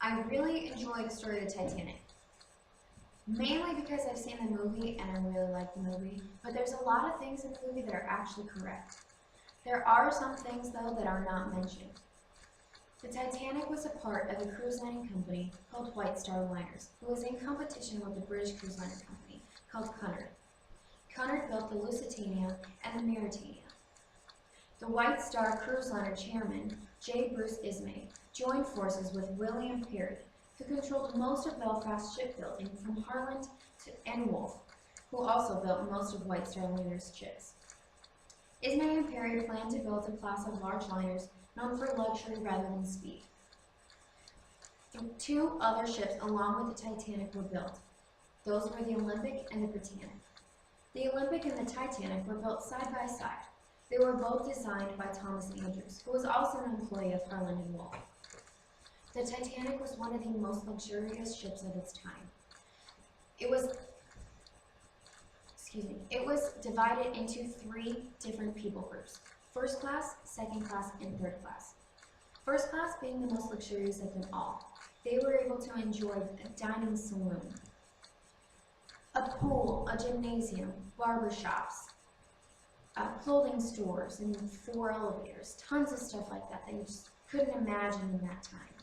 I really enjoy the story of the Titanic. Mainly because I've seen the movie and I really like the movie, but there's a lot of things in the movie that are actually correct. There are some things, though, that are not mentioned. The Titanic was a part of a cruise lining company called White Star Liners, who was in competition with the British cruise liner company called Cunard. Cunard built the Lusitania and the Mauretania. The White Star cruise liner chairman, J. Bruce Ismay, joined forces with William Perry, who controlled most of Belfast shipbuilding from Harland and Wolfe, who also built most of White Star Liner's ships. Ismay and Perry planned to build a class of large liners known for luxury rather than speed. The two other ships along with the Titanic were built. Those were the Olympic and the Britannic. The Olympic and the Titanic were built side by side. They were both designed by Thomas Andrews, who was also an employee of Harland and Wolff. The Titanic was one of the most luxurious ships of its time. It was divided into 3 different people groups: first class, second class, and third class. First class being the most luxurious of them all. They were able to enjoy a dining saloon, a pool, a gymnasium, barber shops, clothing stores, and 4 elevators, tons of stuff like that you just couldn't imagine in that time.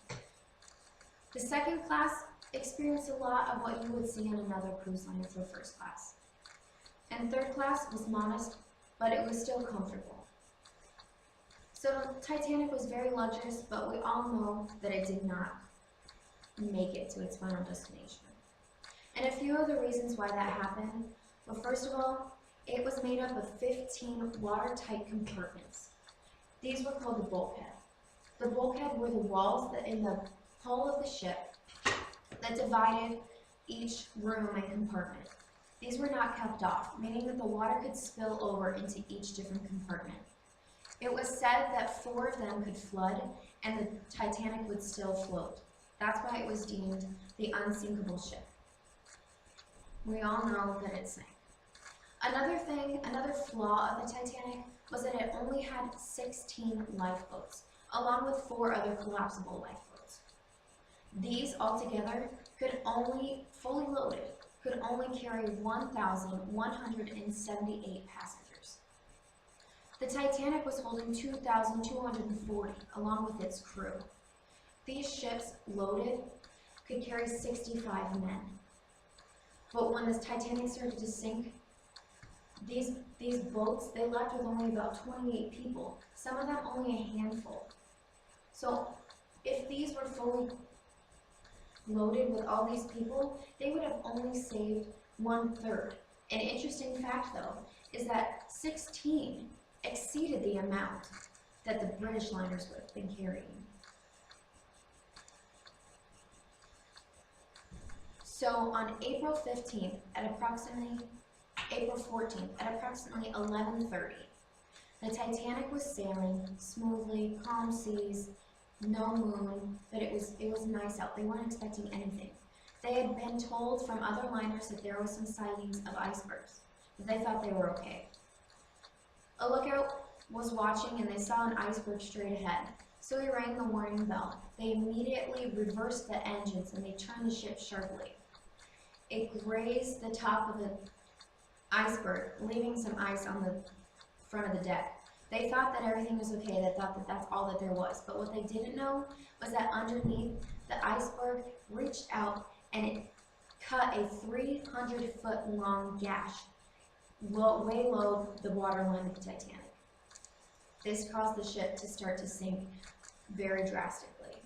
The second class experienced a lot of what you would see in another cruise liner for first class. And third class was modest, but it was still comfortable. So Titanic was very luxurious, but we all know that it did not make it to its final destination. And a few of the reasons why that happened were, first of all, it was made up of 15 watertight compartments. These were called the bulkhead. The bulkhead were the walls that in the hull of the ship that divided each room and compartment. These were not kept off, meaning that the water could spill over into each different compartment. It was said that 4 of them could flood and the Titanic would still float. That's why it was deemed the unsinkable ship. We all know that it sank. Another flaw of the Titanic was that it only had 16 lifeboats, along with 4 other collapsible lifeboats. These altogether fully loaded, could only carry 1,178 passengers. The Titanic was holding 2,240 along with its crew. These ships, loaded, could carry 65 men. But when the Titanic started to sink, these boats, they left with only about 28 people, some of them only a handful. So if these were fully loaded with all these people, they would have only saved 1/3. An interesting fact, though, is that 16 exceeded the amount that the British liners would have been carrying. So on April 14th at approximately 11:30, the Titanic was sailing smoothly, calm seas, no moon, but it was nice out. They weren't expecting anything. They had been told from other liners that there were some sightings of icebergs, but they thought they were okay. A lookout was watching and they saw an iceberg straight ahead, so he rang the warning bell. They immediately reversed the engines and they turned the ship sharply. It grazed the top of the iceberg, leaving some ice on the front of the deck. They thought that everything was okay. They thought that that's all that there was. But what they didn't know was that underneath, the iceberg reached out and it cut a 300-foot long gash way below the waterline of the Titanic. This caused the ship to start to sink very drastically.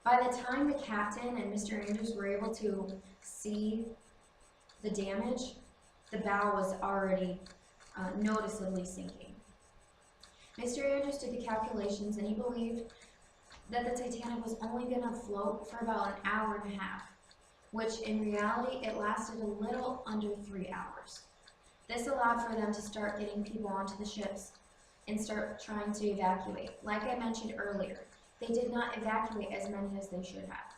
By the time the captain and Mr. Andrews were able to see the damage, the bow was already noticeably sinking. Mr. Andrews did the calculations and he believed that the Titanic was only going to float for about an hour and a half, which in reality it lasted a little under 3 hours. This allowed for them to start getting people onto the ships and start trying to evacuate. Like I mentioned earlier, they did not evacuate as many as they should have.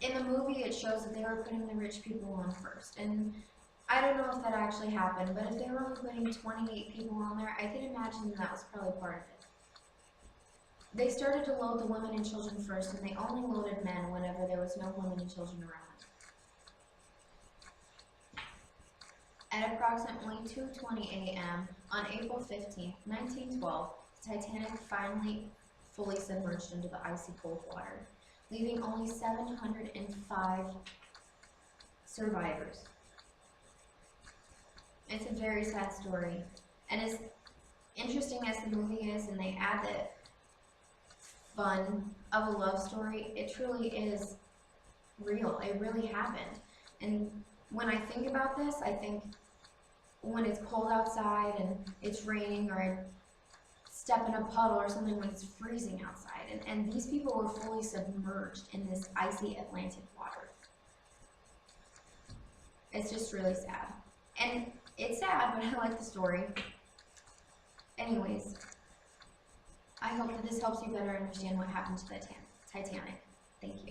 In the movie it shows that they were putting the rich people on first, and I don't know if that actually happened, but if they were only putting 28 people on there, I can imagine that was probably part of it. They started to load the women and children first, and they only loaded men whenever there was no women and children around. At approximately 2:20 a.m. on April 15, 1912, the Titanic finally fully submerged into the icy cold water, leaving only 705 survivors. It's a very sad story, and as interesting as the movie is, and they add the fun of a love story, it truly is real. It really happened. And when I think about this, I think when it's cold outside and it's raining, or I step in a puddle or something when it's freezing outside. And these people were fully submerged in this icy Atlantic water. It's just really sad. And it's sad, but I like the story. Anyways, I hope that this helps you better understand what happened to the Titanic. Thank you.